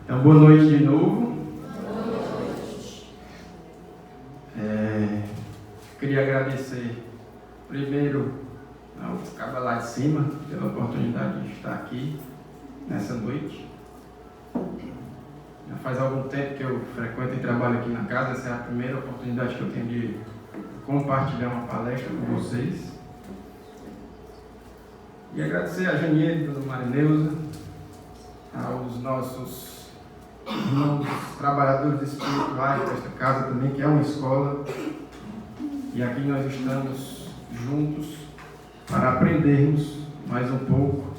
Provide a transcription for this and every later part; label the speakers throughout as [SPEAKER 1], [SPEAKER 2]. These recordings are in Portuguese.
[SPEAKER 1] Então, boa noite de novo. Queria agradecer primeiro ao cabra lá de cima pela oportunidade de estar aqui nessa noite. Já faz algum tempo que eu frequento e trabalho aqui na casa. Essa é a primeira oportunidade que eu tenho de compartilhar uma palestra com vocês. E agradecer a Janiele e a Marineuza, aos nossos irmãos trabalhadores espirituais desta casa também, que é uma escola. E aqui nós estamos juntos para aprendermos mais um pouco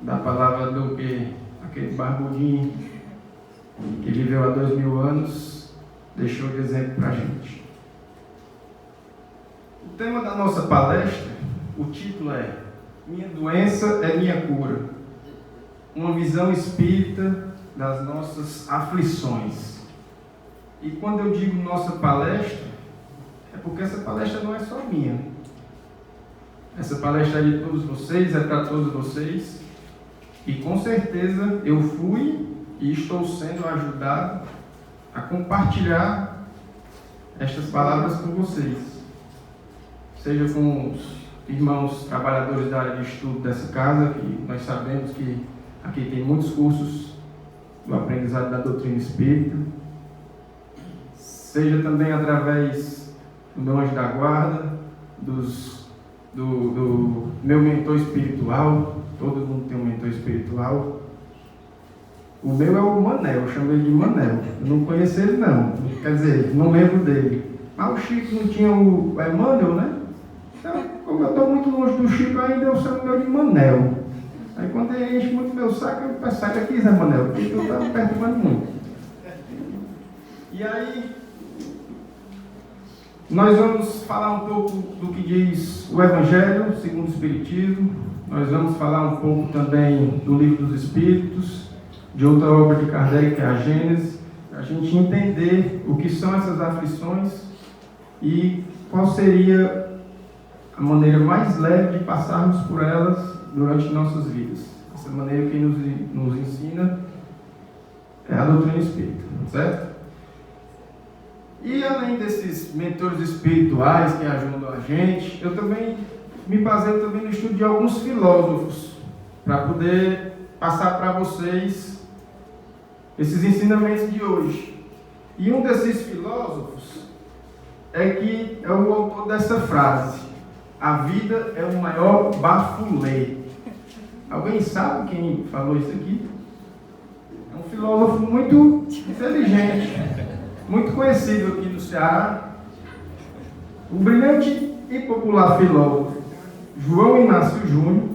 [SPEAKER 1] da palavra do que aquele barbudinho que viveu há 2000 anos deixou de exemplo para a gente. O tema da nossa palestra, o título é Minha Doença é Minha Cura. Uma visão espírita das nossas aflições. E quando eu digo nossa palestra, é porque essa palestra não é só minha. Essa palestra é de todos vocês, é para todos vocês. E com certeza eu fui e estou sendo ajudado a compartilhar estas palavras com vocês. Seja com os irmãos trabalhadores da área de estudo dessa casa, que nós sabemos que aqui tem muitos cursos do aprendizado da doutrina espírita, seja também através do meu anjo da guarda, do meu mentor espiritual. Todo mundo tem um mentor espiritual. O meu é o Manel, eu chamo ele de Manel. Eu não conheço ele não, quer dizer, não lembro dele. Mas o Chico não tinha o Emmanuel, né? Então, como eu estou muito longe do Chico ainda, eu chamo ele de Manel. Aí quando ele enche muito meu saco, eu peço, sai daqui, Zé Manel, porque tu está me perturbando muito. E aí, nós vamos falar um pouco do que diz o Evangelho segundo o Espiritismo. Nós vamos falar um pouco também do Livro dos Espíritos, de outra obra de Kardec, que é a Gênese, para a gente entender o que são essas aflições e qual seria a maneira mais leve de passarmos por elas durante nossas vidas. Essa maneira que nos ensina é a doutrina espírita, certo? E além desses mentores espirituais que ajudam a gente, eu também me baseio também no estudo de alguns filósofos para poder passar para vocês esses ensinamentos de hoje. E um desses filósofos é o autor dessa frase: a vida é o maior bafulê. Alguém sabe quem falou isso aqui? É um filósofo muito inteligente, muito conhecido aqui no Ceará. O brilhante e popular filósofo João Inácio Júnior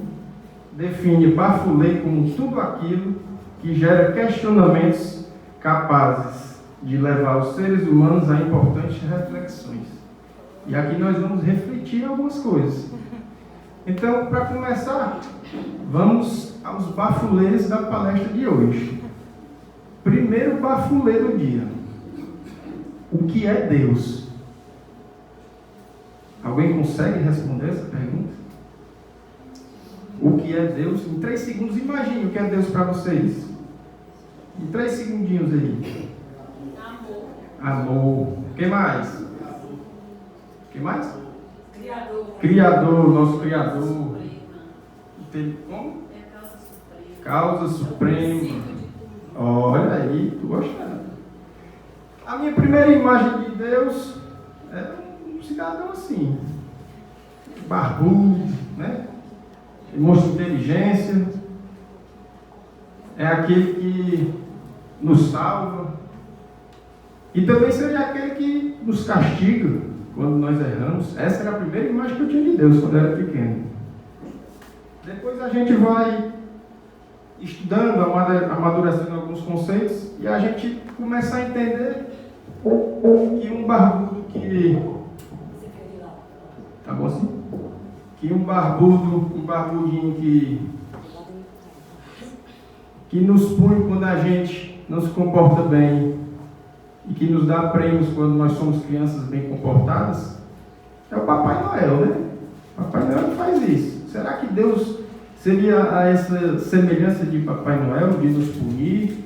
[SPEAKER 1] define bafulê como tudo aquilo que gera questionamentos capazes de levar os seres humanos a importantes reflexões. E aqui nós vamos refletir algumas coisas. Então, para começar, vamos aos bafulês da palestra de hoje. Primeiro bafulê do dia: o que é Deus? Alguém consegue responder essa pergunta? O que é Deus? Em 3 segundos, imagine o que é Deus para vocês. Em 3 segundinhos aí. Amor. O que mais? O que mais? Criador, nosso Criador. Como? Causa suprema. Olha aí, tu gostando. A minha primeira imagem de Deus é um cidadão assim, barbudo, né? Mostra inteligência. É aquele que nos salva. E também seria aquele que nos castiga quando nós erramos. Essa era a primeira imagem que eu tinha de Deus quando eu era pequeno. Depois a gente vai estudando, amadurecendo alguns conceitos, e a gente começa a entender que um barbudo que... Tá bom assim? Que um barbudinho que nos pune quando a gente não se comporta bem e que nos dá prêmios quando nós somos crianças bem comportadas, é o Papai Noel, né? Papai Noel faz isso. Será que Deus seria a essa semelhança de Papai Noel, de nos punir,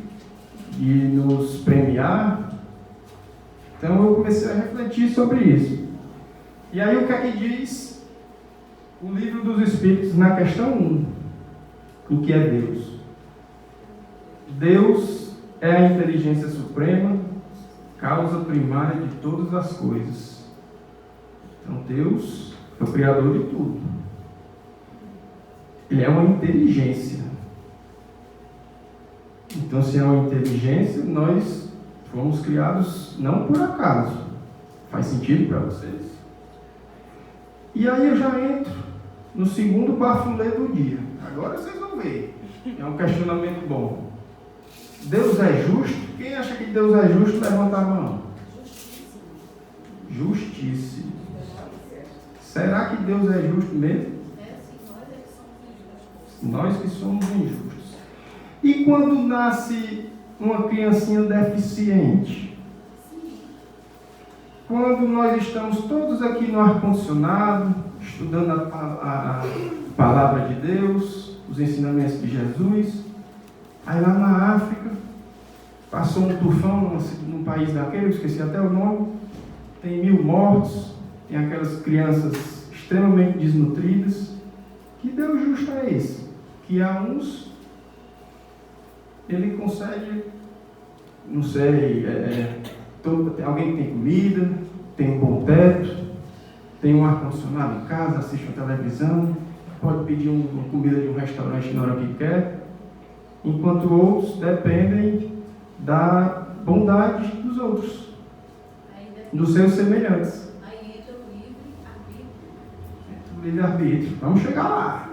[SPEAKER 1] de nos premiar. Então eu comecei a refletir sobre isso. E aí o que é que diz o Livro dos Espíritos na questão 1? O que é Deus? Deus é a inteligência suprema, causa primária de todas as coisas. Então Deus é o Criador de tudo. Ele é uma inteligência. Então, se é uma inteligência, nós fomos criados não por acaso. Faz sentido para vocês? E aí eu já entro no segundo bafulê do dia. Agora vocês vão ver. É um questionamento bom. Deus é justo? Quem acha que Deus é justo, levanta a mão. Justíssimo. Será que Deus é justo mesmo? Nós que somos injustos. E quando nasce uma criancinha deficiente? Quando nós estamos todos aqui no ar-condicionado, estudando a palavra de Deus, os ensinamentos de Jesus, aí lá na África, passou um tufão num país daquele, eu esqueci até o nome, tem 1000 mortos, tem aquelas crianças extremamente desnutridas. Que Deus justo é esse? Que a uns ele concede, não sei, alguém que tem comida, tem um bom teto, tem um ar-condicionado em casa, assiste uma televisão, pode pedir uma comida de um restaurante na hora que quer, enquanto outros dependem da bondade dos outros, dos seus semelhantes.
[SPEAKER 2] Aí entra o livre-arbítrio.
[SPEAKER 1] Entra o livre-arbítrio. Vamos chegar lá.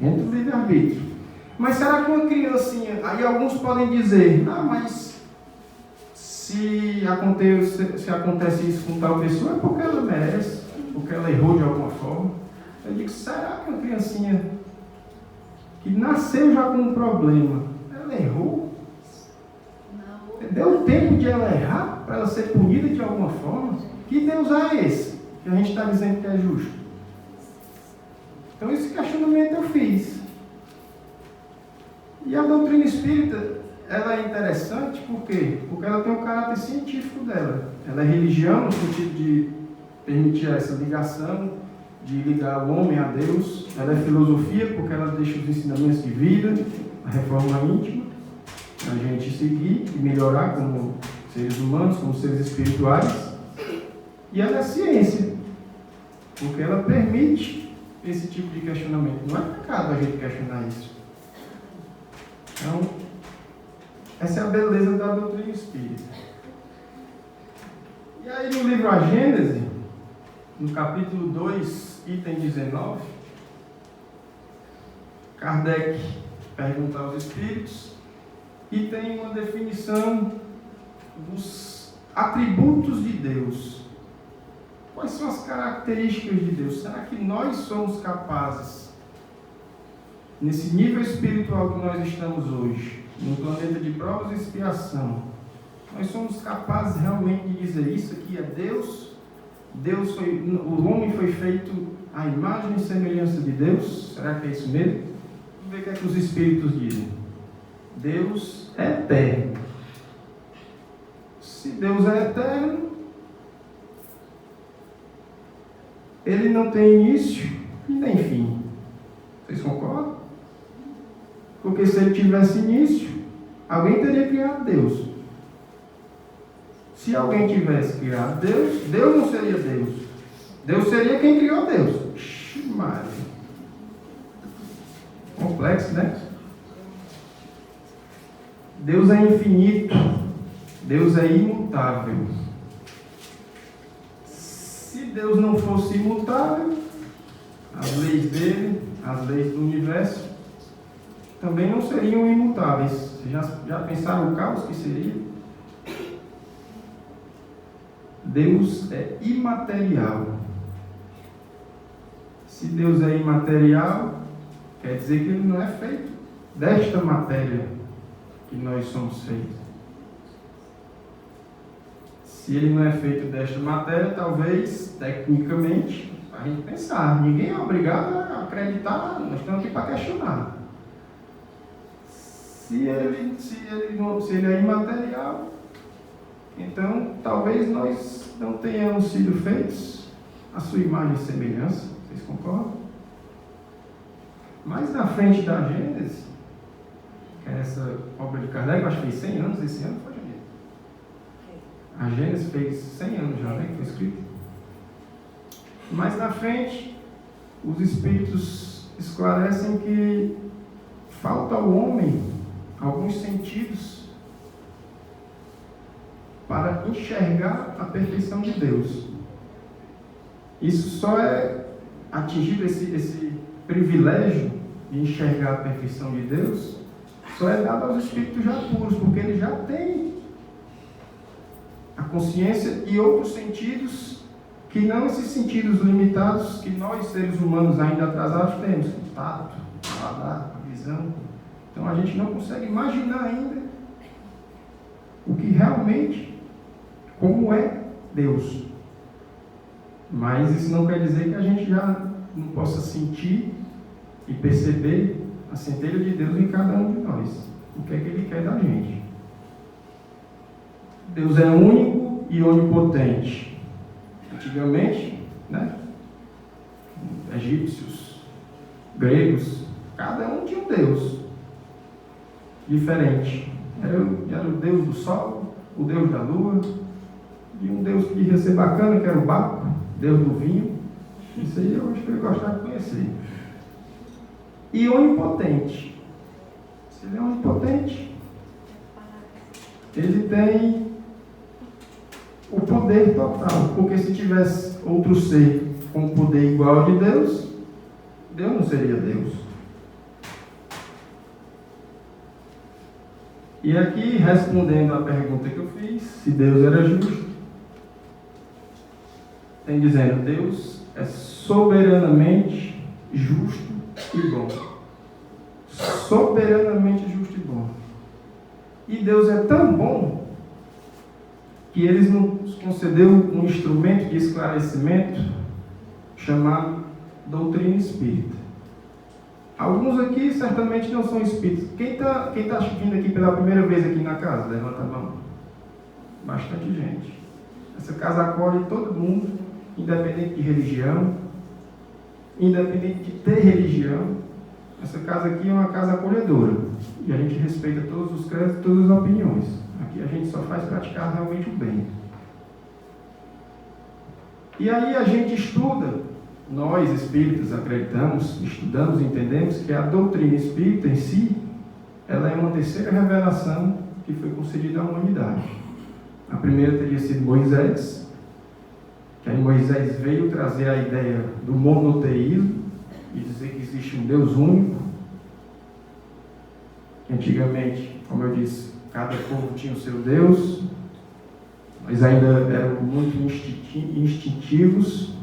[SPEAKER 1] Entra o livre-arbítrio. Mas será que uma criancinha... Aí alguns podem dizer, mas se acontece isso com tal pessoa é porque ela merece, porque ela errou de alguma forma. Eu digo, será que uma criancinha que nasceu já com um problema, ela errou? Não. Deu tempo de ela errar para ela ser punida de alguma forma? Que Deus é esse que a gente está dizendo que é justo? Então esse questionamento eu fiz. E a doutrina espírita, ela é interessante por quê? Porque ela tem um caráter científico dela. Ela é religião no sentido de permitir essa ligação, de ligar o homem a Deus. Ela é filosofia porque ela deixa os ensinamentos de vida, a reforma íntima, a gente seguir e melhorar como seres humanos, como seres espirituais. E ela é ciência, porque ela permite esse tipo de questionamento. Não é pecado a gente questionar isso. Então, essa é a beleza da doutrina espírita. E aí no livro A Gênese, no capítulo 2, item 19, Kardec pergunta aos espíritos e tem uma definição dos atributos de Deus. Quais são as características de Deus? Será que nós somos capazes, nesse nível espiritual que nós estamos hoje, no planeta de provas e expiação, nós somos capazes realmente de dizer isso aqui é Deus? O homem foi feito à imagem e semelhança de Deus? Será que é isso mesmo? Vamos ver o que é que os espíritos dizem. Deus é eterno. Se Deus é eterno, ele não tem início e nem fim. Vocês concordam? Porque se ele tivesse início, alguém teria criado Deus. Se alguém tivesse criado Deus, Deus não seria Deus. Deus seria quem criou Deus. Maria. Complexo, né? Deus é infinito. Deus é imutável. Se Deus não fosse imutável, as leis dele, as leis do universo, também não seriam imutáveis. Vocês já pensaram o caos que seria? Deus é imaterial. Se Deus é imaterial, quer dizer que ele não é feito desta matéria que nós somos feitos. Se ele não é feito desta matéria, talvez, tecnicamente, a gente pensar, ninguém é obrigado a acreditar, nós estamos aqui para questionar. Se ele é imaterial, então talvez nós não tenhamos sido feitos à sua imagem e semelhança. Vocês concordam? Mas na frente da Gênesis, que é essa obra de Kardec, acho que fez 100 anos esse ano, foi, Janine? A Gênesis fez 100 anos já, né, que foi escrito. Mas na frente, os Espíritos esclarecem que falta ao homem alguns sentidos para enxergar a perfeição de Deus. Isso só é atingido, esse privilégio de enxergar a perfeição de Deus, só é dado aos espíritos já puros, porque eles já têm a consciência e outros sentidos que não esses sentidos limitados que nós, seres humanos ainda atrasados, temos. O tato, o paladar, a visão. Então a gente não consegue imaginar ainda o que realmente, como é Deus. Mas isso não quer dizer que a gente já não possa sentir e perceber a centelha de Deus em cada um de nós. O que é que Ele quer da gente? Deus é único e onipotente. Antigamente, né? Egípcios, gregos, cada um tinha um Deus diferente. Era o Deus do sol, o Deus da lua, e um Deus que ia ser bacana, que era o Baco, Deus do vinho. Isso aí eu acho que eu ia gostar de conhecer. E onipotente. Se ele é onipotente, ele tem o poder total. Porque se tivesse outro ser com poder igual ao de Deus, Deus não seria Deus. E aqui, respondendo à pergunta que eu fiz, se Deus era justo, tem dizendo, Deus é soberanamente justo e bom. Soberanamente justo e bom. E Deus é tão bom que Ele nos concedeu um instrumento de esclarecimento chamado doutrina espírita. Alguns aqui certamente não são espíritos. Quem está vindo aqui pela primeira vez aqui na casa? Levanta a mão. Bastante gente. Essa casa acolhe todo mundo, independente de religião, independente de ter religião. Essa casa aqui é uma casa acolhedora. E a gente respeita todos os credos e todas as opiniões. Aqui a gente só faz praticar realmente o bem. E aí a gente estuda. Nós, espíritas, acreditamos, estudamos e entendemos que a doutrina espírita em si, ela é uma terceira revelação que foi concedida à humanidade. A primeira teria sido Moisés, que aí Moisés veio trazer a ideia do monoteísmo e dizer que existe um Deus único. Antigamente, como eu disse, cada povo tinha o seu Deus, mas ainda eram muito instintivos.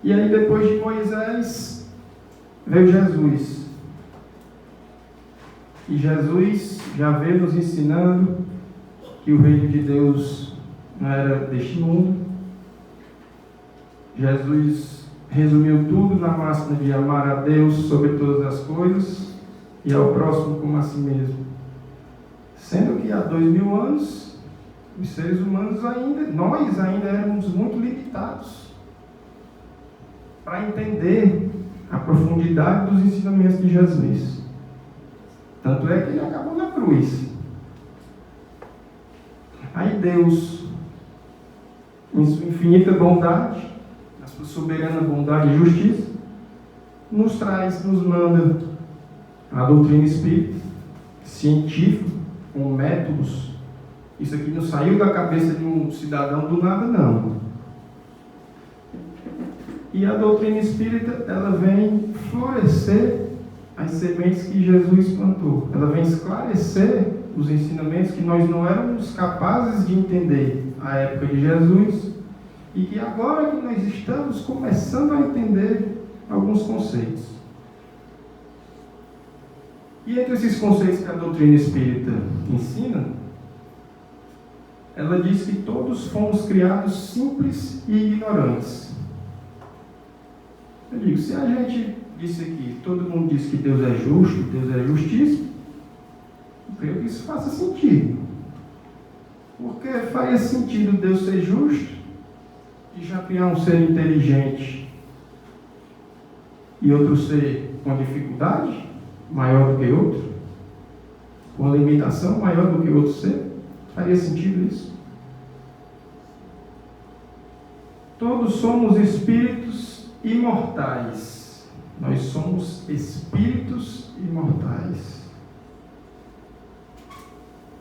[SPEAKER 1] E aí depois de Moisés veio Jesus. E Jesus já veio nos ensinando que o reino de Deus não era deste mundo. Jesus resumiu tudo na máxima de amar a Deus sobre todas as coisas e ao próximo como a si mesmo. Sendo que há 2000 anos, os seres humanos nós ainda éramos muito limitados para entender a profundidade dos ensinamentos de Jesus. Tanto é que ele acabou na cruz. Aí Deus, em sua infinita bondade, na sua soberana bondade e justiça, nos manda a doutrina espírita, científica, com métodos. Isso aqui não saiu da cabeça de um cidadão do nada, não. E a doutrina espírita, ela vem florescer as sementes que Jesus plantou. Ela vem esclarecer os ensinamentos que nós não éramos capazes de entender à época de Jesus e que agora que nós estamos começando a entender alguns conceitos. E entre esses conceitos que a doutrina espírita ensina, ela diz que todos fomos criados simples e ignorantes. Eu digo, se a gente disse aqui, todo mundo diz que Deus é justo, Deus é justíssimo. Eu creio que isso faça sentido. Porque faria sentido Deus ser justo e já criar um ser inteligente e outro ser com dificuldade maior do que outro, com limitação maior do que outro ser? Faria sentido isso? Todos somos espíritos imortais. Nós somos espíritos imortais.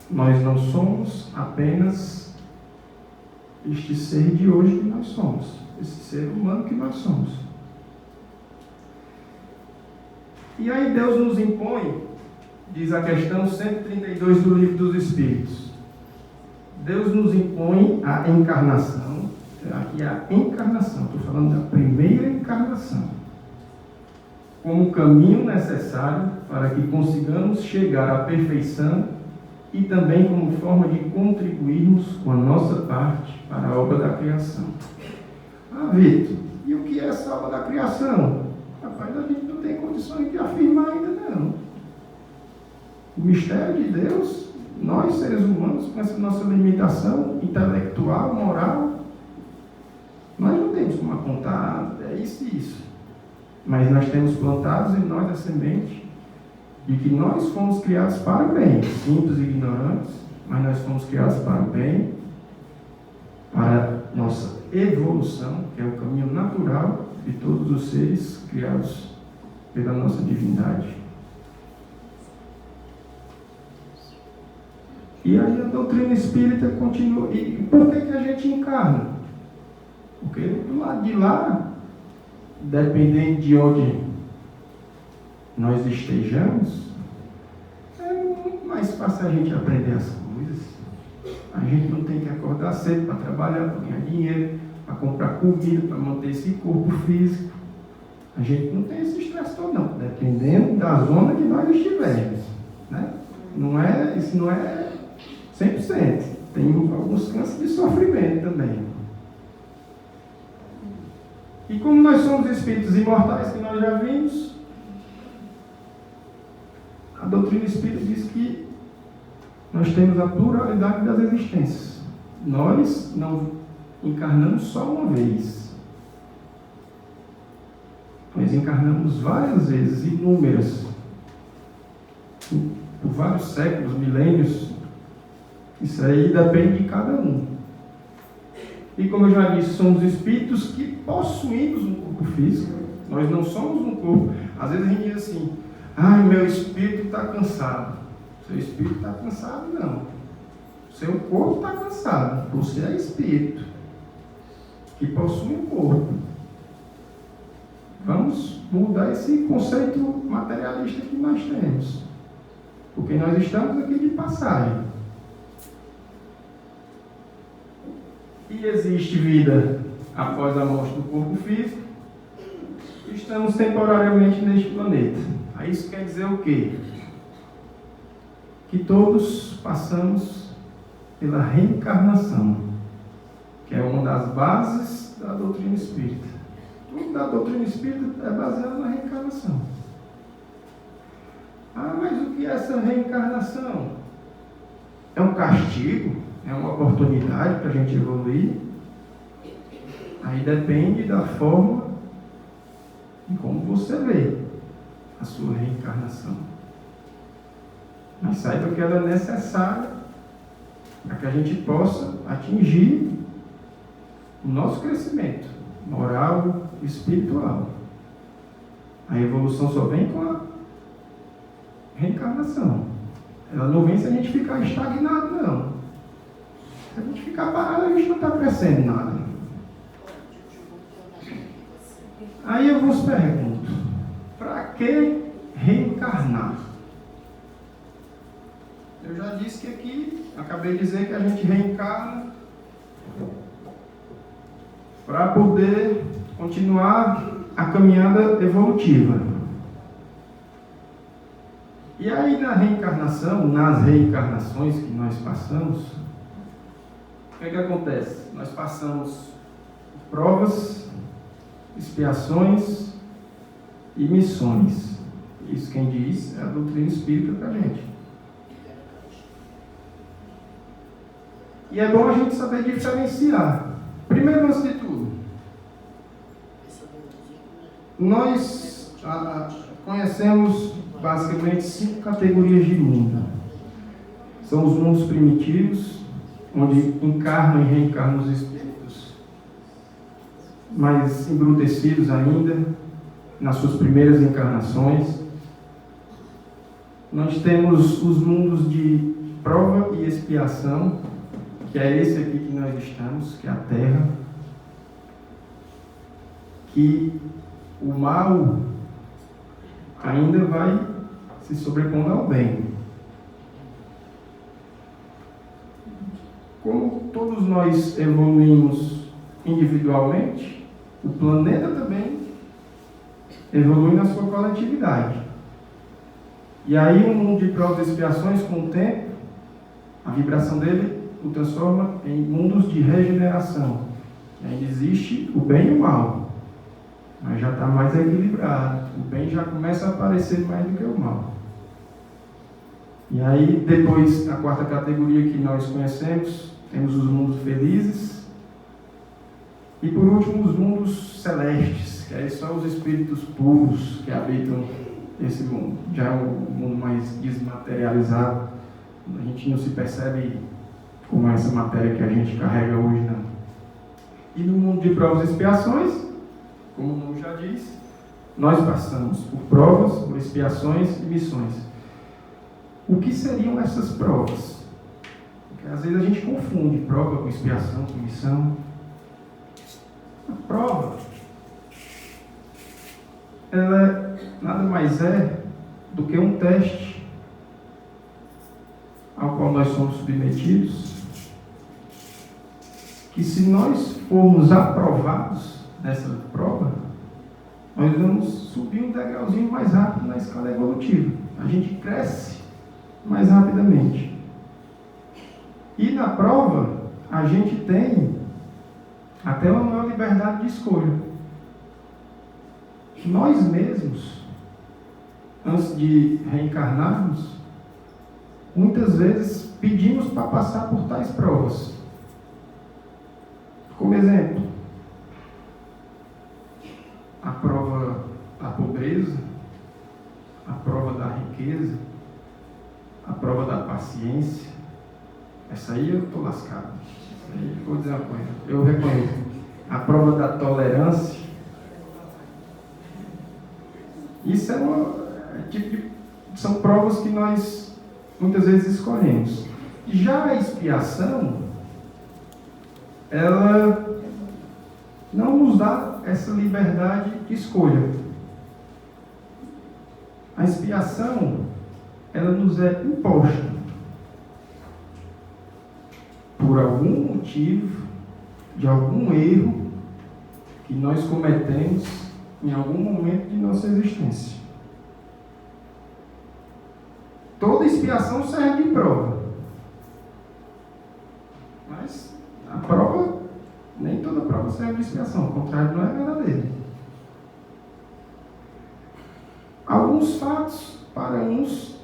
[SPEAKER 1] Nós não somos apenas este ser de hoje que nós somos, esse ser humano que nós somos. E aí Deus nos impõe, diz a questão 132 do Livro dos Espíritos, Deus nos impõe a encarnação, aqui é a encarnação, estou falando da primeira encarnação, como caminho necessário para que consigamos chegar à perfeição e também como forma de contribuirmos com a nossa parte para a obra da criação. Ah, Vitor, e o que é essa obra da criação? Rapaz, a gente não tem condições de afirmar ainda não. O mistério de Deus, nós seres humanos, com essa nossa limitação intelectual, moral, nós não temos como apontar, é isso e isso. Mas nós temos plantados em nós a semente de que nós fomos criados para o bem, simples e ignorantes, mas nós fomos criados para o bem, para nossa evolução, que é o caminho natural de todos os seres criados pela nossa divindade. E aí a doutrina espírita continua. E por que a gente encarna? Porque do lado de lá, dependendo de onde nós estejamos, é muito mais fácil a gente aprender as coisas. A gente não tem que acordar cedo para trabalhar, para ganhar dinheiro, para comprar comida, para manter esse corpo físico. A gente não tem esse estresse todo, não, dependendo da zona que nós estivermos, né? Isso não é 100%. Tem alguns cantos de sofrimento também. E como nós somos espíritos imortais, que nós já vimos, a doutrina espírita diz que nós temos a pluralidade das existências. Nós não encarnamos só uma vez. Nós encarnamos várias vezes, inúmeras, por vários séculos, milênios. Isso aí depende de cada um. E como eu já disse, somos espíritos que possuímos um corpo físico. Nós não somos um corpo. Às vezes a gente diz assim, meu espírito está cansado. Seu espírito está cansado, não. Seu corpo está cansado. Você é espírito que possui um corpo. Vamos mudar esse conceito materialista que nós temos. Porque nós estamos aqui de passagem. E existe vida após a morte do corpo físico. Estamos temporariamente neste planeta. Aí isso quer dizer o quê? Que todos passamos pela reencarnação, que é uma das bases da doutrina espírita. Tudo da doutrina espírita é baseado na reencarnação. Mas o que é essa reencarnação? É um castigo? É uma oportunidade para a gente evoluir? Aí depende da forma e como você vê a sua reencarnação. Mas saiba que ela é necessária para que a gente possa atingir o nosso crescimento moral e espiritual. A evolução só vem com a reencarnação. Ela não vem se a gente ficar estagnado, não. Se a gente ficar parado, a gente não está crescendo nada. Aí eu vos pergunto, para que reencarnar? Eu já disse que aqui, acabei de dizer que a gente reencarna para poder continuar a caminhada evolutiva. E aí na reencarnação, nas reencarnações que nós passamos, o que acontece? Nós passamos por provas, expiações, e missões. Isso quem diz é a doutrina espírita para a gente. E é bom a gente saber diferenciar. Primeiro, antes de tudo, nós conhecemos basicamente 5 categorias de mundo. São os mundos primitivos, onde encarnam e reencarnam os espíritos mais embrutecidos ainda, nas suas primeiras encarnações. Nós temos os mundos de prova e expiação, que é esse aqui que nós estamos, que é a Terra, que o mal ainda vai se sobrepondo ao bem. Como todos nós evoluímos individualmente, o planeta também evolui na sua coletividade. E aí o mundo de provas e expiações, com o tempo, a vibração dele o transforma em mundos de regeneração. E ainda existe o bem e o mal, mas já está mais equilibrado. O bem já começa a aparecer mais do que o mal. E aí, depois, a 4ª categoria que nós conhecemos, temos os mundos felizes. E por último, os mundos celestes, que aí são os espíritos puros que habitam esse mundo. Já é um mundo mais desmaterializado. A gente não se percebe com essa matéria que a gente carrega hoje, não. E no mundo de provas e expiações, como o nome já diz, nós passamos por provas, por expiações e missões. O que seriam essas provas? Porque às vezes a gente confunde prova com expiação, com missão. A prova, ela nada mais é do que um teste ao qual nós somos submetidos, que se nós formos aprovados nessa prova, nós vamos subir um degrauzinho mais rápido na escala evolutiva. A gente cresce mais rapidamente. E na prova, a gente tem até uma maior liberdade de escolha. Nós mesmos, antes de reencarnarmos, muitas vezes pedimos para passar por tais provas. Como exemplo, a prova da pobreza, a prova da riqueza, a prova da paciência. Essa aí eu estou lascado. Essa aí, vou dizer uma coisa, eu reconheço. A prova da tolerância. Isso são provas que nós muitas vezes escolhemos. Já a expiação, ela não nos dá essa liberdade de escolha. A expiação, ela nos é imposta por algum motivo, de algum erro que nós cometemos em algum momento de nossa existência. Toda expiação serve de prova. Mas a prova, nem toda prova serve de expiação, ao contrário, não é verdadeiro. Alguns fatos, para uns,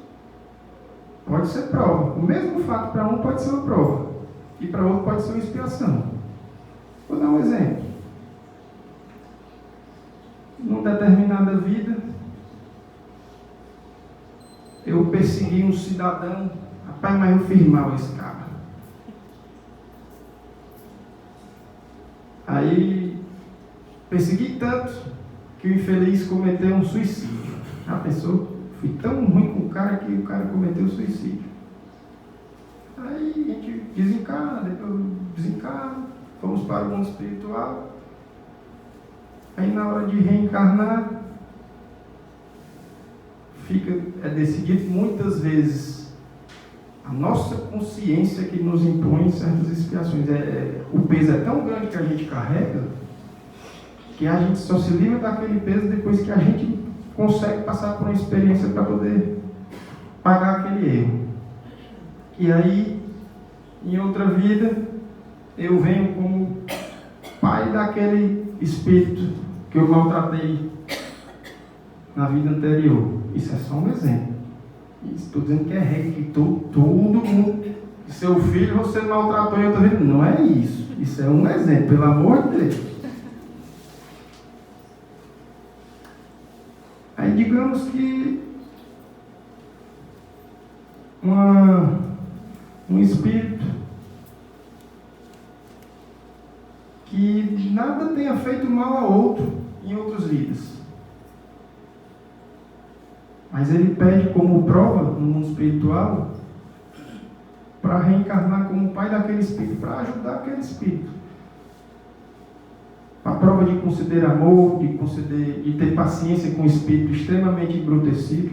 [SPEAKER 1] pode ser prova. O mesmo fato para um pode ser uma prova, e para outro pode ser uma expiação. Vou dar um exemplo. Numa determinada vida, eu persegui um cidadão, rapaz, mas eu fiz mal esse cara. Aí, persegui tanto que o infeliz cometeu um suicídio. Já pensou? Fui tão ruim com o cara que o cara cometeu suicídio. Aí a gente desencarna, depois desencarna, fomos para o mundo espiritual. Aí na hora de reencarnar, é decidido muitas vezes a nossa consciência que nos impõe certas expiações. O peso é tão grande que a gente carrega, que a gente só se livra daquele peso depois que a gente consegue passar por uma experiência para poder pagar aquele erro. E aí, em outra vida, eu venho como pai daquele espírito que eu maltratei na vida anterior. Isso é só um exemplo. Estou dizendo que é regra, que todo mundo, seu filho você maltratou em outra vida. Não é isso. Isso é um exemplo, pelo amor de Deus. Aí digamos que um espírito que nada tenha feito mal a outro em outras vidas. Mas ele pede como prova no mundo espiritual para reencarnar como pai daquele espírito, para ajudar aquele espírito. A prova de conceder amor, de ter paciência com um espírito extremamente embrutecido.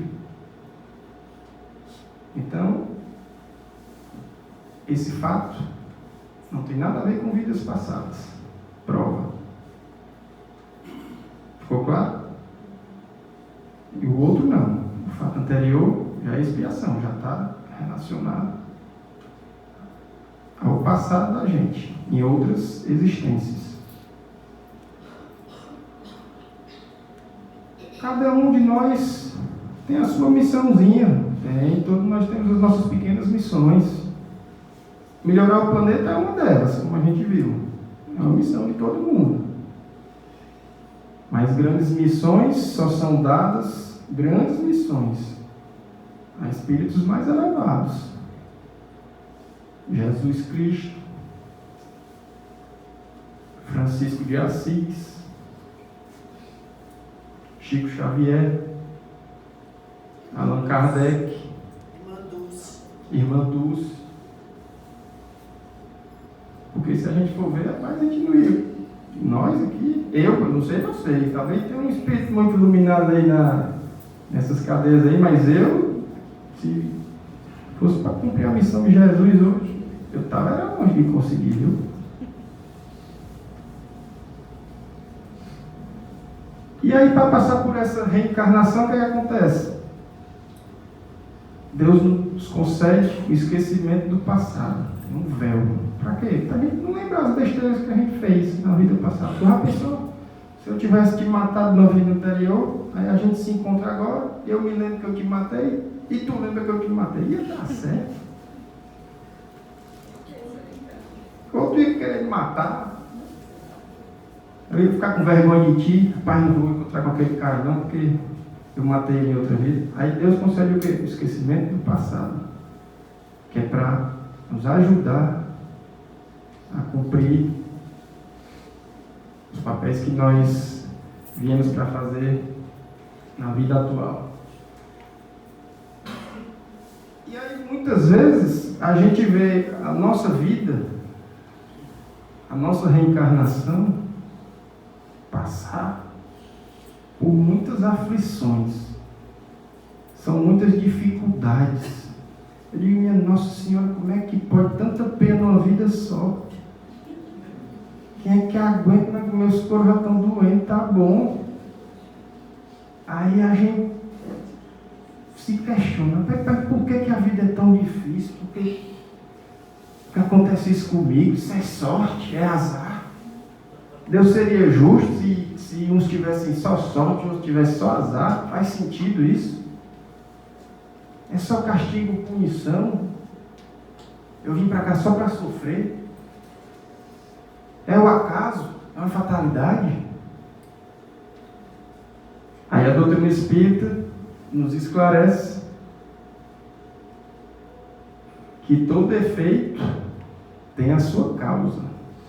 [SPEAKER 1] Então, esse fato não tem nada a ver com vidas passadas. Prova. Ficou claro? E o outro não. O fato anterior já é expiação, já está relacionado ao passado da gente, em outras existências. Cada um de nós tem a sua missãozinha. Todos nós temos as nossas pequenas missões. Melhorar o planeta é uma delas, como a gente viu. É uma missão de todo mundo. Mas grandes missões só são dadas, grandes missões, a espíritos mais elevados. Jesus Cristo, Francisco de Assis, Chico Xavier, Allan Kardec, Irmã Dulce. Porque se a gente for ver, rapaz, a gente não ia. Nós aqui, eu não sei vocês, talvez tenha um espírito muito iluminado aí nessas cadeias aí, mas eu, se fosse para cumprir a missão de Jesus hoje, eu estava longe de conseguir, viu? E aí, para passar por essa reencarnação, o que acontece? Deus nos concede o esquecimento do passado, um véu. Para quê? Para a gente não lembrar as besteiras que a gente fez na vida passada. Tu já pensou? Se eu tivesse te matado na vida anterior, aí a gente se encontra agora, eu me lembro que eu te matei, e tu lembra que eu te matei. Ia dar certo. Ou tu ia querer me matar. Eu ia ficar com vergonha de ti. Rapaz, não vou encontrar com aquele cara não, porque eu matei ele em outra vida. Aí Deus concede o quê? O esquecimento do passado. Que é para nos ajudar a cumprir os papéis que nós viemos para fazer na vida atual. E aí, muitas vezes, a gente vê a nossa vida, a nossa reencarnação, passar por muitas aflições. São muitas dificuldades. Eu digo, minha Nossa Senhora, como é que pode tanta pena numa vida só? Quem é que aguenta, né? Meus coros já estão doendo, tá bom. Aí a gente se questiona, por que a vida é tão difícil? Por que acontece isso comigo? Isso é sorte, é azar. Deus seria justo se uns tivessem só sorte, outros tivessem só azar? Faz sentido isso? É só castigo, punição? Eu vim para cá só para sofrer? É o acaso? É uma fatalidade? Aí a doutrina espírita nos esclarece que todo efeito tem a sua causa.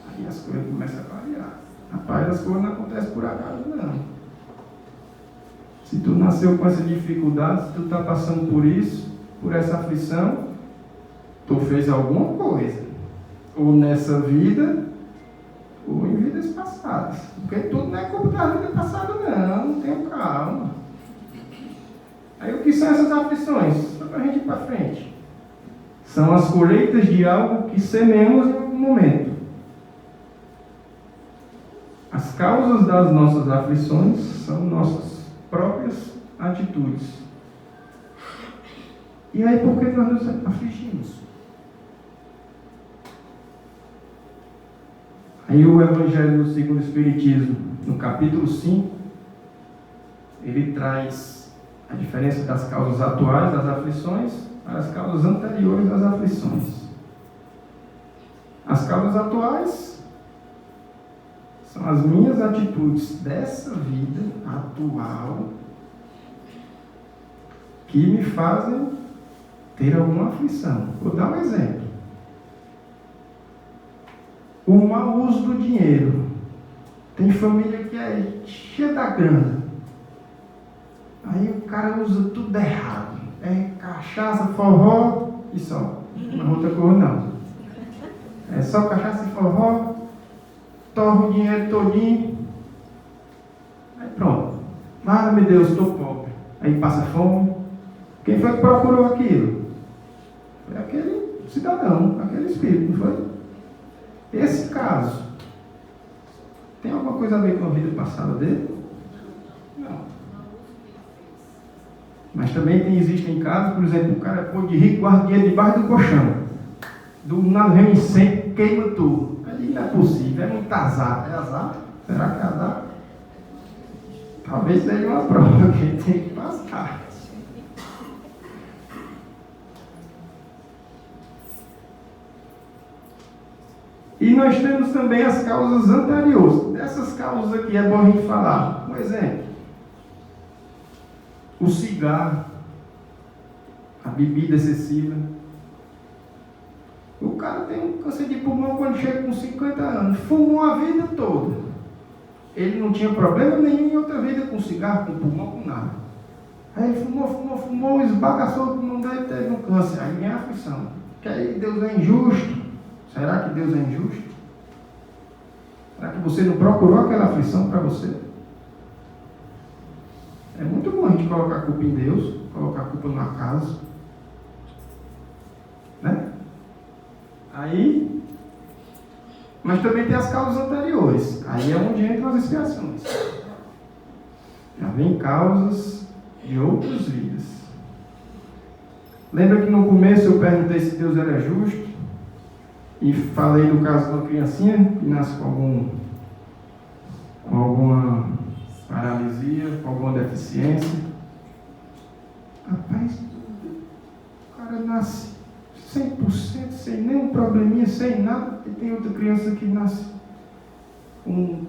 [SPEAKER 1] Aí as coisas começam a variar. Rapaz, as coisas não acontecem por acaso, não. Se tu nasceu com essa dificuldade, se tu está passando por isso, por essa aflição, tu fez alguma coisa. Ou nessa vida, ou em vidas passadas. Porque tudo não é culpa da vida passada, não. Tenha calma. Aí o que são essas aflições? Só para a gente ir para frente. São as colheitas de algo que semeamos em algum momento. As causas das nossas aflições são nossas próprias atitudes. E aí, por que nós nos afligimos? Aí o Evangelho segundo o Espiritismo, no capítulo 5, ele traz a diferença das causas atuais das aflições para as causas anteriores das aflições. As causas atuais são as minhas atitudes dessa vida atual que me fazem ter alguma aflição. Vou dar um exemplo. O mau uso do dinheiro. Tem família que é cheia da grana. Aí o cara usa tudo errado. É cachaça, forró e só. Não é outra coisa não. É só cachaça e forró, torra o dinheiro todinho. Aí pronto. Ah, meu Deus, estou pobre. Aí passa fome. Quem foi que procurou aquilo? Foi aquele cidadão, aquele espírito, não foi? Esse caso, tem alguma coisa a ver com a vida passada dele? Não. Mas também existem casos, por exemplo, o cara é pô de rico, guarda dinheiro debaixo do colchão. Do nada vem um incêndio, queima tudo. Ali não é possível, é muito azar. É azar? Será que é azar? Talvez seja uma prova que ele tem que passar. E nós temos também as causas anteriores. Dessas causas aqui é bom a gente falar. Um exemplo. O cigarro, a bebida excessiva. O cara tem um câncer de pulmão quando chega com 50 anos. Fumou a vida toda. Ele não tinha problema nenhum em outra vida com cigarro, com pulmão, com nada. Aí ele fumou, esbagaçou o pulmão dele e teve um câncer. Aí vem a aflição. Que aí Deus é injusto. Será que Deus é injusto? Será que você não procurou aquela aflição para você? É muito bom a gente colocar a culpa em Deus, colocar a culpa no acaso. Né? Aí, mas também tem as causas anteriores. Aí é onde entram as expiações. Já vem causas de outras vidas. Lembra que no começo eu perguntei se Deus era justo? E falei do caso de uma criancinha que nasce com alguma paralisia, com alguma deficiência. Rapaz, o cara nasce 100%, sem nenhum probleminha, sem nada. E tem outra criança que nasce com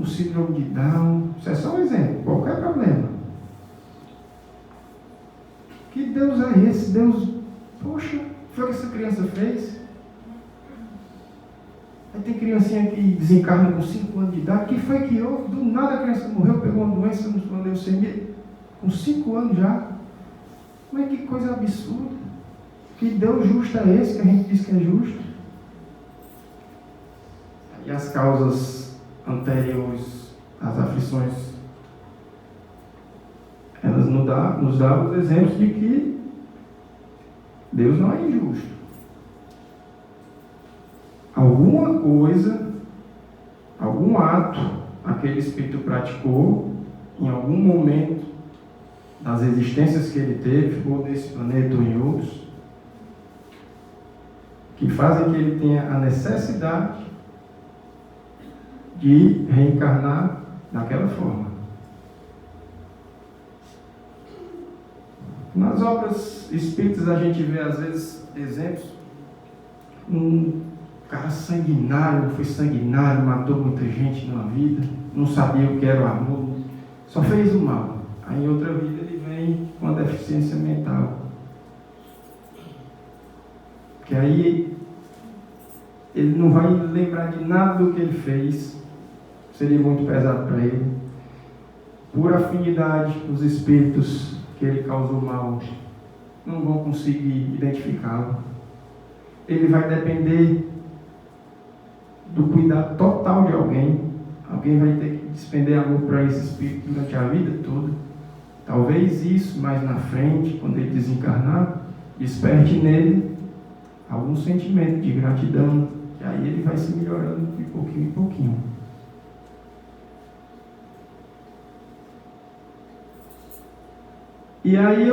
[SPEAKER 1] síndrome de Down. Isso é só um exemplo, qualquer problema. Que Deus é esse? Deus, poxa, foi o que essa criança fez? Aí tem criancinha que desencarna com 5 anos de idade. O que foi que houve? Do nada a criança morreu, pegou uma doença, uma leucemia, com 5 anos já. Mas que coisa absurda. Que Deus justo é esse que a gente diz que é justo? E as causas anteriores às aflições, elas nos dão os exemplos de que Deus não é injusto. Alguma coisa, algum ato, aquele espírito praticou em algum momento das existências que ele teve, ou nesse planeta ou em outros, que fazem que ele tenha a necessidade de reencarnar daquela forma. Nas obras espíritas a gente vê às vezes exemplos. Um cara sanguinário, foi sanguinário, matou muita gente numa vida, não sabia o que era o amor, só fez o mal. Aí em outra vida ele vem com a deficiência mental. Que aí ele não vai lembrar de nada do que ele fez, seria muito pesado para ele. Por afinidade, os espíritos que ele causou mal não vão conseguir identificá-lo. Ele vai depender do cuidado total de alguém. Alguém vai ter que despender amor para esse espírito durante a vida toda. Talvez isso, mais na frente, quando ele desencarnar, desperte nele algum sentimento de gratidão. E aí ele vai se melhorando de pouquinho em pouquinho. E aí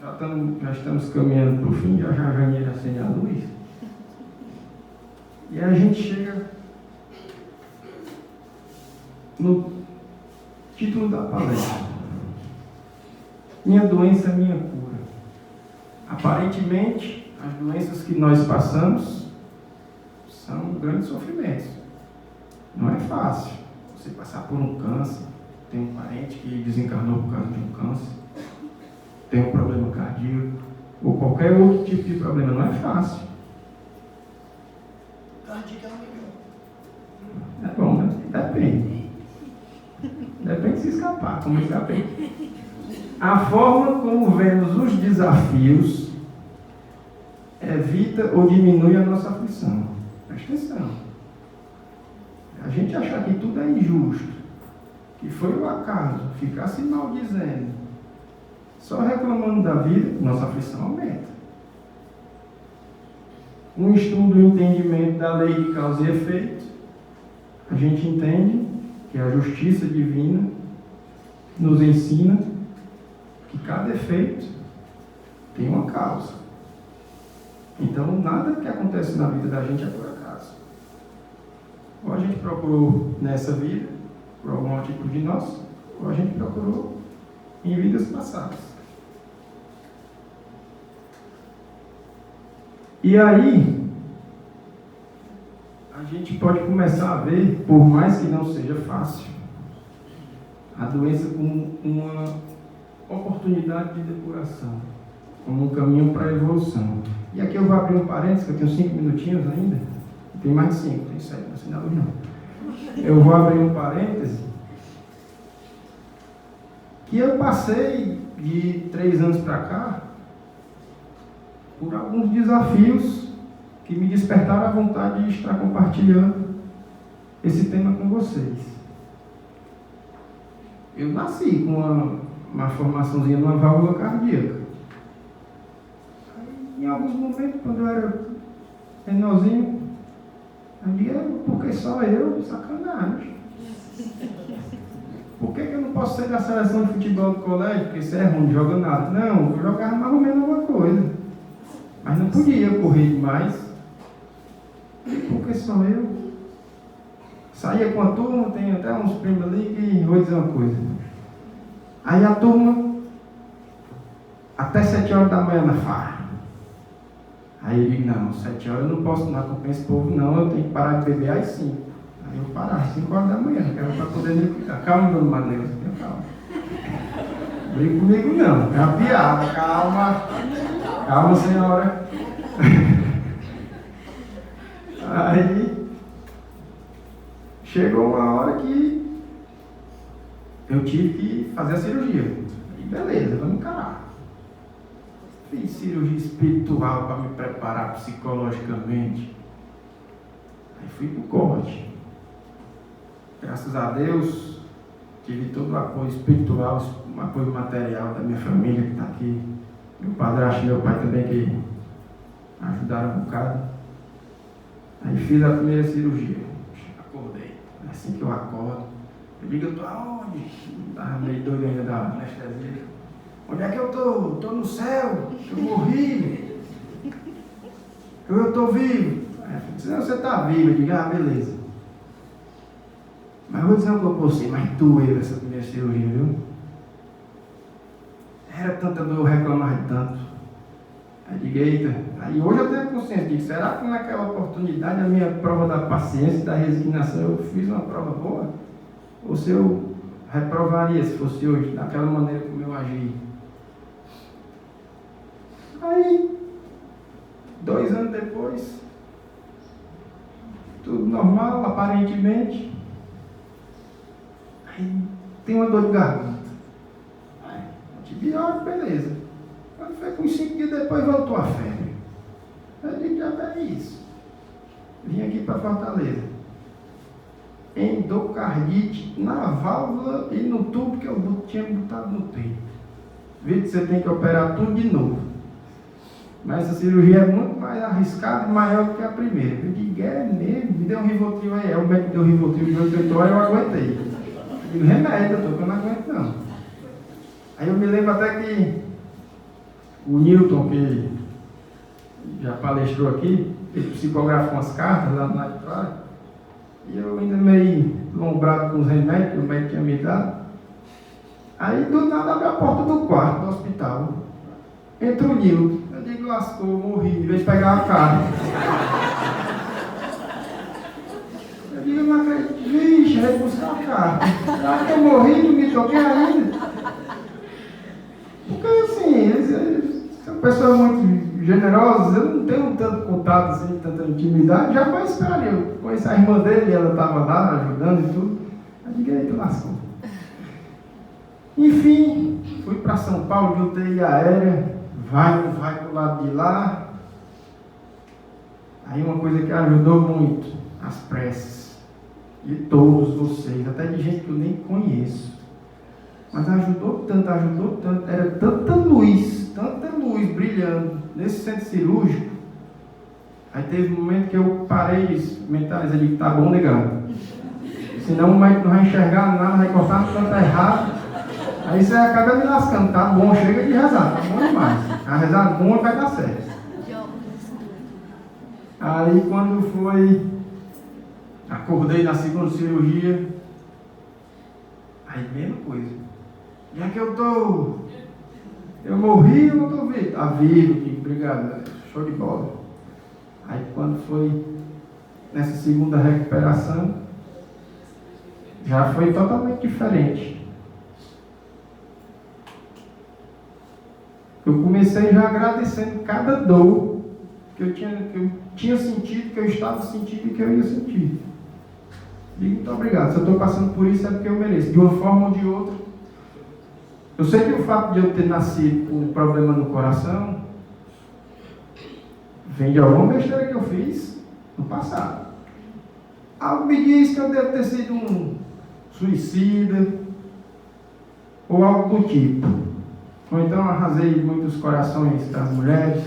[SPEAKER 1] já estamos caminhando para o fim, já a janeira acende a luz. E aí a gente chega no título da palestra. Minha doença é minha cura. Aparentemente, as doenças que nós passamos são grandes sofrimentos. Não é fácil você passar por um câncer. Tem um parente que desencarnou por causa de um câncer, tem um problema cardíaco, ou qualquer outro tipo de problema. Não é fácil.
[SPEAKER 3] Cardíaco é o melhor.
[SPEAKER 1] É bom, né? Depende. Depende se escapar, como escapei. A forma como vemos os desafios evita ou diminui a nossa aflição. Presta atenção. A gente achar que tudo é injusto, que foi o acaso, ficar se maldizendo, só reclamando da vida, nossa aflição aumenta. Um estudo e entendimento da lei de causa e efeito, a gente entende que a justiça divina nos ensina que cada efeito tem uma causa. Então, nada que acontece na vida da gente é por acaso. Ou a gente procurou nessa vida, por algum tipo de nós, ou a gente procurou em vidas passadas. E aí, a gente pode começar a ver, por mais que não seja fácil, a doença como uma oportunidade de depuração, como um caminho para a evolução. E aqui eu vou abrir um parênteses, que eu tenho 5 minutinhos ainda. Tem mais de 5, tem 7, não assinalo não. Eu vou abrir um parêntese, que eu passei de 3 anos para cá por alguns desafios que me despertaram a vontade de estar compartilhando esse tema com vocês. Eu nasci com uma formaçãozinha numa válvula cardíaca. Aí, em alguns momentos, quando eu era menorzinho, eu digo, por que só eu? Sacanagem. Por que eu não posso ser da seleção de futebol do colégio? Porque isso é ruim, joga nada. Não, eu jogava mais ou menos alguma coisa. Mas não podia correr demais. Por que só eu? Saía com a turma, tem até uns primos ali que vou dizer uma coisa. Aí a turma, até 7 horas da manhã na farra. Aí eu digo, não, 7 horas eu não posso não acompanhar esse povo não, eu tenho que parar de beber às 5. Aí eu parar às 5 horas da manhã, que era para poder me cuidar. Calma, dona Madeira, calma. Briga comigo não, é uma piada, calma. Calma, senhora. Aí chegou uma hora que eu tive que fazer a cirurgia. E beleza, vamos encarar. Fiz cirurgia espiritual para me preparar psicologicamente. Aí fui pro corte. Graças a Deus, tive todo o apoio espiritual, um apoio material da minha família que está aqui. Meu padrasto e meu pai também que ajudaram um bocado. Aí fiz a primeira cirurgia. Acordei. Assim que eu acordo, eu digo, eu tô aonde? Estava meio doido ainda da anestesia. Onde é que eu tô? Estou no céu. Eu morri. Eu estou vivo. Aí, se não, você está vivo. Eu digo, beleza. Mas eu vou dizer uma coisa para você, mas doeu essa primeira cirurgia, viu? Era tanta dor, eu reclamava de tanto. Aí digo, eita. Aí hoje eu tenho consciência disso. Será que naquela oportunidade, a minha prova da paciência e da resignação, eu fiz uma prova boa? Ou se eu reprovaria se fosse hoje, daquela maneira como eu agi? Aí, 2 anos depois, tudo normal, aparentemente. Aí tem uma dor de garganta. Antibiótico, beleza. Quando foi com 5 dias depois, voltou a febre. Eu digo, já é isso. Vim aqui para Fortaleza. Endocardite na válvula e no tubo que eu tinha botado no peito. Viu que você tem que operar tudo de novo. Mas essa cirurgia é muito mais arriscada e maior do que a primeira. Eu digo, é mesmo? Me deu um Rivotril aí. O médico deu um Rivotril de 8 horas, eu aguentei. Eu digo, remédio, doutor, que eu não aguento não. Aí eu me lembro até que o Newton, que já palestrou aqui, ele psicografou umas cartas lá na Itália, e eu ainda meio lombrado com os remédios que o médico tinha me dado. Aí do nada abre a porta do quarto do hospital. Entra o Nilton. Eu digo, lascou, morri, em vez de pegar a cara. Eu digo, não acredito. Vixe, vai buscar a cara. Será que eu morri, não me toquei ainda? Porque assim, eles são pessoas muito generosas, eu não tenho tanto contato, assim, tanta intimidade, jamais esperaria. Eu conheci a irmã dele, ela estava lá ajudando e tudo. Eu digo, eita, lascou. Enfim, fui para São Paulo de UTI aérea, vai para o lado de lá. Aí uma coisa que ajudou muito, as preces de todos vocês, até de gente que eu nem conheço. Mas ajudou tanto, era tanta luz brilhando nesse centro cirúrgico. Aí teve um momento que eu parei de mentalizar, ele tá bom, negão. Senão o médico não vai enxergar nada, vai cortar no canto errado. Aí você acaba me lascando, tá bom, chega de rezar, tá bom demais. A rezar bom vai dar certo. Aí quando foi, acordei na segunda cirurgia, aí mesma coisa. Já que eu morri ou estou vivo? Tá vivo, que obrigado, show de bola. Aí quando foi nessa segunda recuperação, já foi totalmente diferente. Eu comecei já agradecendo cada dor que eu tinha sentido, que eu estava sentindo e que eu ia sentir. Digo, muito obrigado, se eu estou passando por isso é porque eu mereço, de uma forma ou de outra. Eu sei que o fato de eu ter nascido com um problema no coração vem de alguma besteira que eu fiz no passado. Algo me diz que eu devo ter sido um suicida ou algo do tipo. Ou então arrasei muitos corações das mulheres.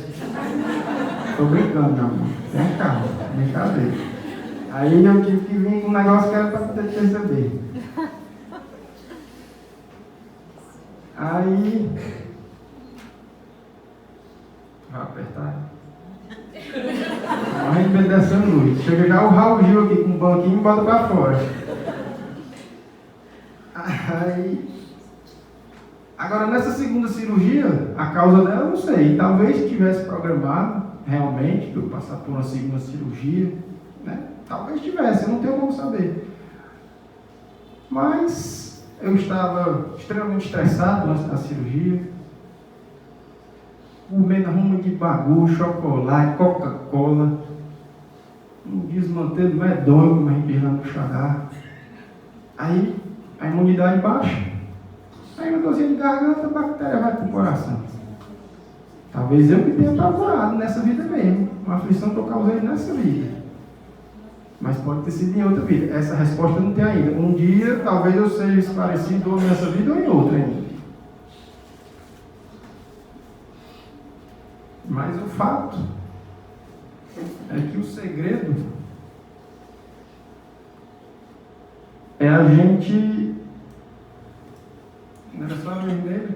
[SPEAKER 1] Estou brincando, meu amor. Tem calma, brincadeira. Aí eu tive que vir com um negócio que era para poder perceber. Aí. Vai apertar. Morrendo dessa luz. Chega já o Raul Gil aqui com um banquinho e bota para fora. Aí. Agora, nessa segunda cirurgia, a causa dela eu não sei. Talvez tivesse programado, realmente, para eu passar por uma segunda cirurgia. Né? Talvez tivesse, eu não tenho como saber. Mas eu estava extremamente estressado antes da cirurgia. Comendo rumo de bagulho, chocolate, Coca-Cola. Um desmantelo medonho, como a gente diz lá no Xará. Aí, a imunidade baixa. Aí uma dorzinha de garganta, a bactéria vai para o coração. Talvez eu que tenha procurado nessa vida mesmo. Uma aflição que eu causei nessa vida. Mas pode ter sido em outra vida. Essa resposta não tem ainda. Um dia, talvez eu seja esclarecido ou nessa vida ou em outra ainda. Mas o fato é que o segredo é a gente... Não era só a mesma dele?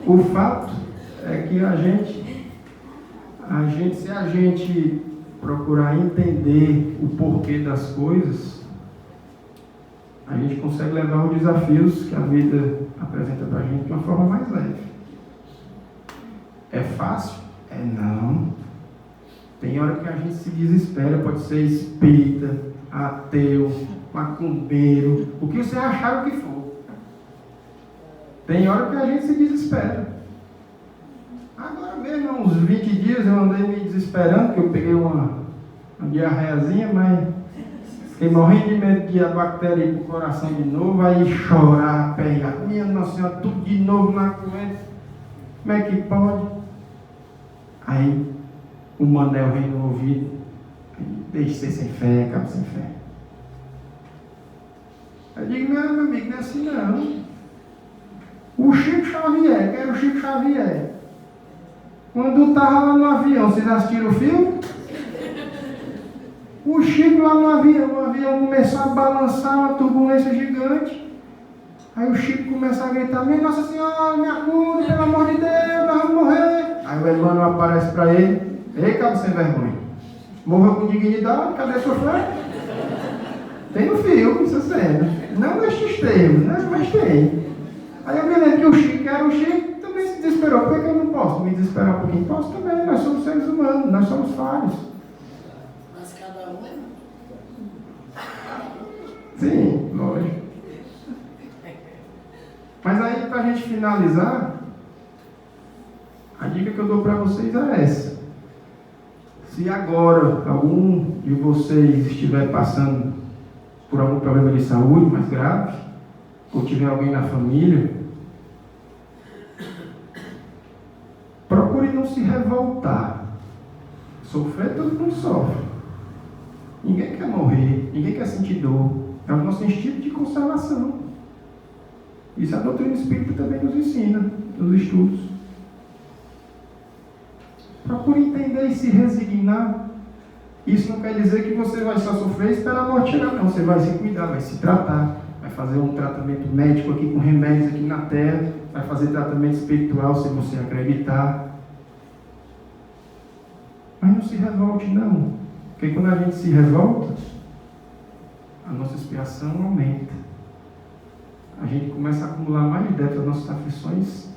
[SPEAKER 1] O fato é que se a gente procurar entender o porquê das coisas, a gente consegue levar os desafios que a vida apresenta para a gente de uma forma mais leve. É fácil? É não. Tem hora que a gente se desespera, pode ser espírita, ateu, macumbeiro, o que você achar o que for. Tem hora que a gente se desespera. Agora mesmo, há uns 20 dias eu andei me desesperando, porque eu peguei uma diarreiazinha, mas fiquei morrendo de medo de a bactéria ir para o coração de novo, aí chorar, pegar. Minha Nossa Senhora, tudo de novo na doença. Como é que pode? Aí o Manel vem no ouvido, deixe ser sem fé, acaba sem fé. Eu digo, não, meu amigo, não é assim não. O Chico Xavier, quem era o Chico Xavier? Quando estava lá no avião, vocês assistiram o filme? O Chico lá no avião, o avião começou a balançar, uma turbulência gigante. Aí o Chico começa a gritar, minha Nossa Senhora, me acuda, pelo amor de Deus, nós vamos morrer. Aí o Emmanuel aparece para ele, ei, cabo sem vergonha, morra com dignidade, cadê sua fé? Tem no filme, essa cena. Não nestes termos, né? Mas tem. Aí eu me lembro que o Chico, que era o Chico, também se desesperou. Por que eu não posso me desesperar um pouquinho? Posso também, nós somos seres humanos, nós somos falhos.
[SPEAKER 3] Mas cada um é.
[SPEAKER 1] Sim, lógico. Mas aí, para a gente finalizar, a dica que eu dou para vocês é essa. Se agora algum de vocês estiver passando por algum problema de saúde mais grave, ou tiver alguém na família, procure não se revoltar. Sofrer, todo mundo sofre. Ninguém quer morrer, ninguém quer sentir dor. É o nosso instinto de conservação. Isso a doutrina espírita também nos ensina, nos estudos. Procure entender e se resignar. Isso não quer dizer que você vai só sofrer e esperar a morte chegar, não. Você vai se cuidar, vai se tratar, vai fazer um tratamento médico aqui com remédios aqui na terra, vai fazer tratamento espiritual se você acreditar. Mas não se revolte, não. Porque quando a gente se revolta, a nossa expiação aumenta. A gente começa a acumular mais débitos das nossas aflições,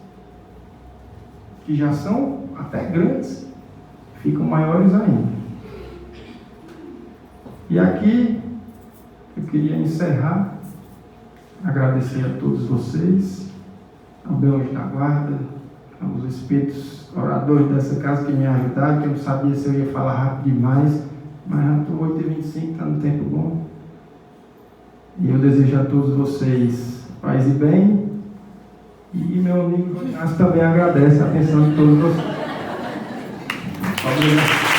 [SPEAKER 1] que já são até grandes, ficam maiores ainda. E aqui eu queria encerrar, agradecer a todos vocês, ao meu anjo da guarda, aos espíritos oradores dessa casa que me ajudaram, que eu não sabia se eu ia falar rápido demais, mas já estou 8h25, está no tempo bom. E eu desejo a todos vocês paz e bem. E meu amigo Inácio também agradece a atenção de todos vocês. Obrigado.